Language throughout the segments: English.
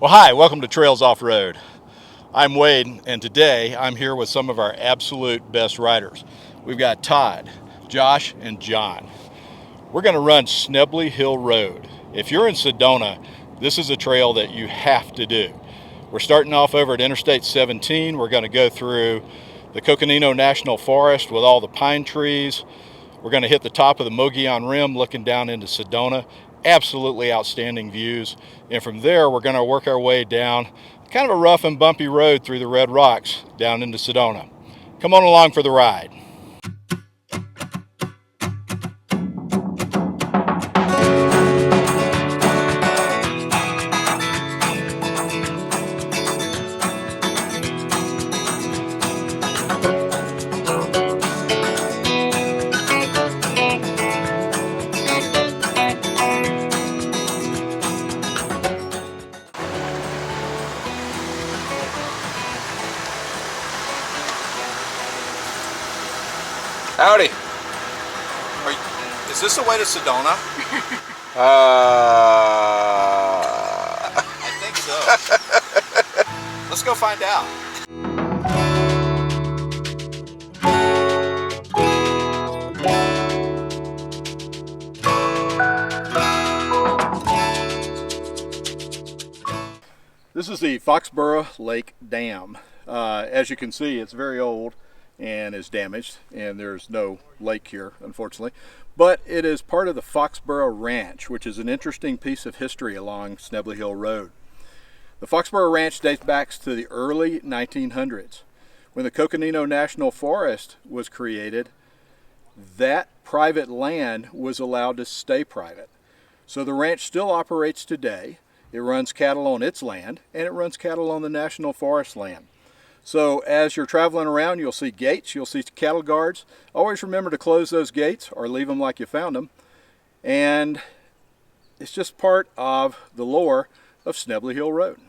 Well, hi, welcome to Trails Off-Road. I'm Wade, and today I'm here with some of our absolute best riders. We've got Todd, Josh, and John. We're going to run Schnebly Hill Road. If you're in Sedona, this is a trail that you have to do. We're starting off over at Interstate 17. We're going to go through the Coconino National Forest with all the pine trees. We're going to hit the top of the Mogollon Rim looking down into Sedona. Absolutely outstanding views. And from there, we're going to work our way down kind of a rough and bumpy road through the red rocks down into Sedona. Come on along for the ride. Howdy. Is this the way to Sedona? I think so. Let's go find out. This is the Foxboro Lake Dam. As you can see, it's very old and is damaged, and there's no lake here, unfortunately, but it is part of the Foxboro Ranch, which is an interesting piece of history along Schnebly Hill Road. The Foxboro Ranch dates back to the early 1900s. When the Coconino National Forest was created, that private land was allowed to stay private. So the ranch still operates today. It runs cattle on its land, and it runs cattle on the National Forest land. So as you're traveling around, you'll see gates, you'll see cattle guards. Always remember to close those gates or leave them like you found them. And it's just part of the lore of Schnebly Hill Road.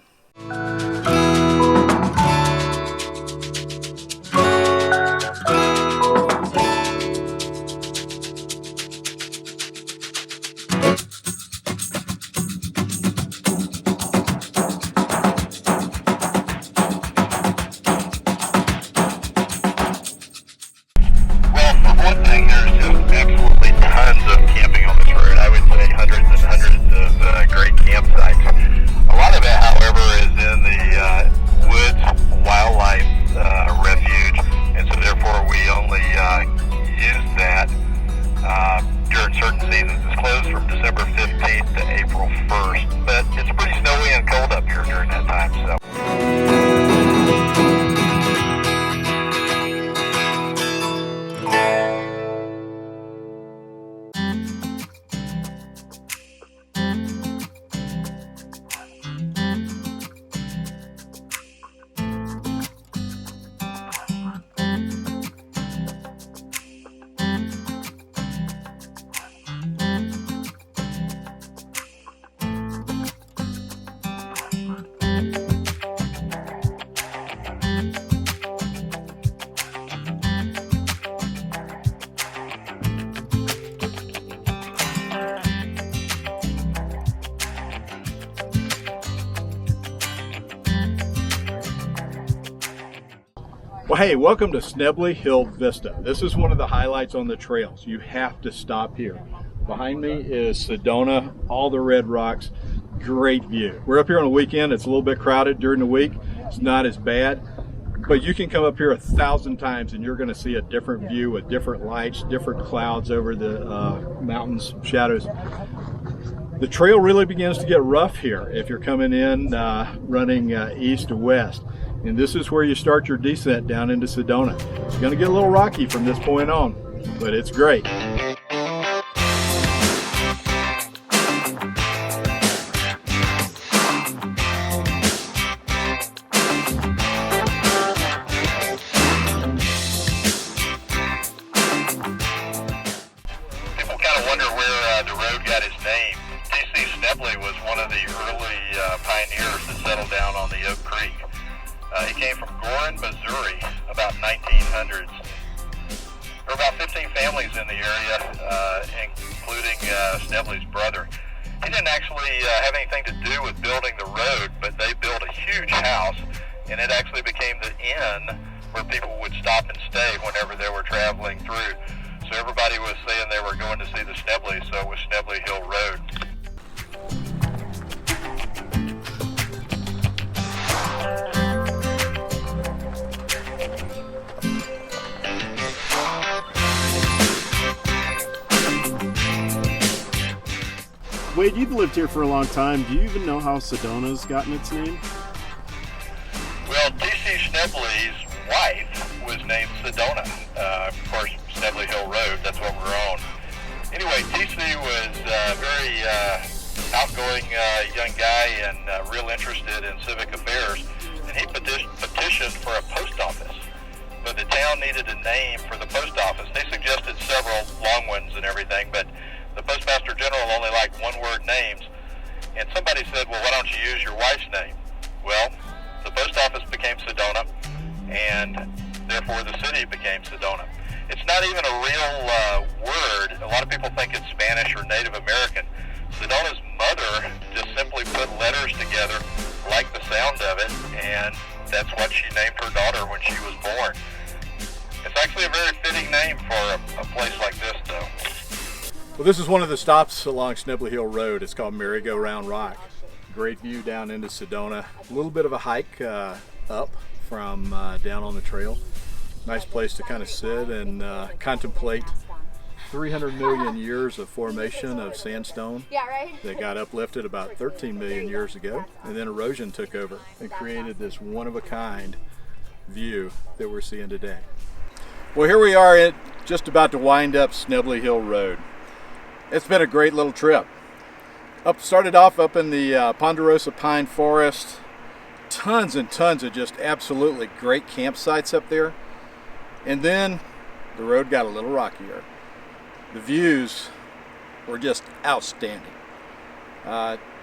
Well, hey, welcome to Schnebly Hill Vista. This is one of the highlights on the trails. You have to stop here. Behind me is Sedona, all the red rocks, great view. We're up here on a weekend. It's a little bit crowded during the week. It's not as bad, but you can come up here 1,000 times and you're going to see a different view with different lights, different clouds over the mountains, shadows. The trail really begins to get rough here if you're coming in running east to west. And this is where you start your descent down into Sedona. It's going to get a little rocky from this point on, but it's great. People kind of wonder where the road got its name. T.C. Schnebly was one of the early pioneers that settled down on the Oak Creek. He came from Gorin, Missouri, about 1900s. There were about 15 families in the area, including Schnebly's brother. He didn't actually have anything to do with building the road, but they built a huge house, and it actually became the inn where people would stop and stay whenever they were traveling through. So everybody was saying they were going to see the Schnebly, so it was Schnebly Hill Road. Wade, you've lived here for a long time. Do you even know how Sedona's gotten its name? Well, T.C. Schnebly's wife was named Sedona. Of course, Schnebly Hill Road, that's what we're on. Anyway, T.C. was a very outgoing young guy and real interested in civic affairs, and he petitioned for a post office. But the town needed a name for the post office. They suggested several long ones and everything, but the Postmaster General only liked one-word names, and somebody said, well, why don't you use your wife's name? Well, the post office became Sedona, and therefore the city became Sedona. It's not even a real word. A lot of people think it's Spanish or Native American. Sedona's mother just simply put letters together, liked the sound of it, and that's what she named her daughter when she was born. It's actually a very fitting name for a place like this, though. Well, this is one of the stops along Schnebly Hill Road. It's called Merry-Go-Round Rock. Great view down into Sedona. A little bit of a hike up from down on the trail. Nice place to kind of sit and contemplate 300 million years of formation of sandstone that got uplifted about 13 million years ago, and then erosion took over and created this one-of-a-kind view that we're seeing today. Well, here we are just about to wind up Schnebly Hill Road. It's been a great little trip. Started off up in the Ponderosa Pine Forest. Tons and tons of just absolutely great campsites up there. And then the road got a little rockier. The views were just outstanding.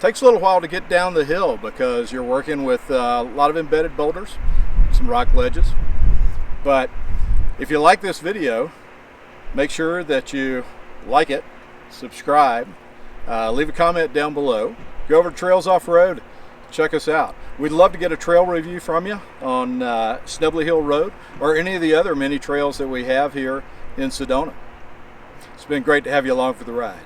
Takes a little while to get down the hill because you're working with a lot of embedded boulders, some rock ledges. But if you like this video, make sure that you like it, subscribe, leave a comment down below. Go over to Trails Off-Road, check us out. We'd love to get a trail review from you on Schnebly Hill Road or any of the other many trails that we have here in Sedona. It's been great to have you along for the ride.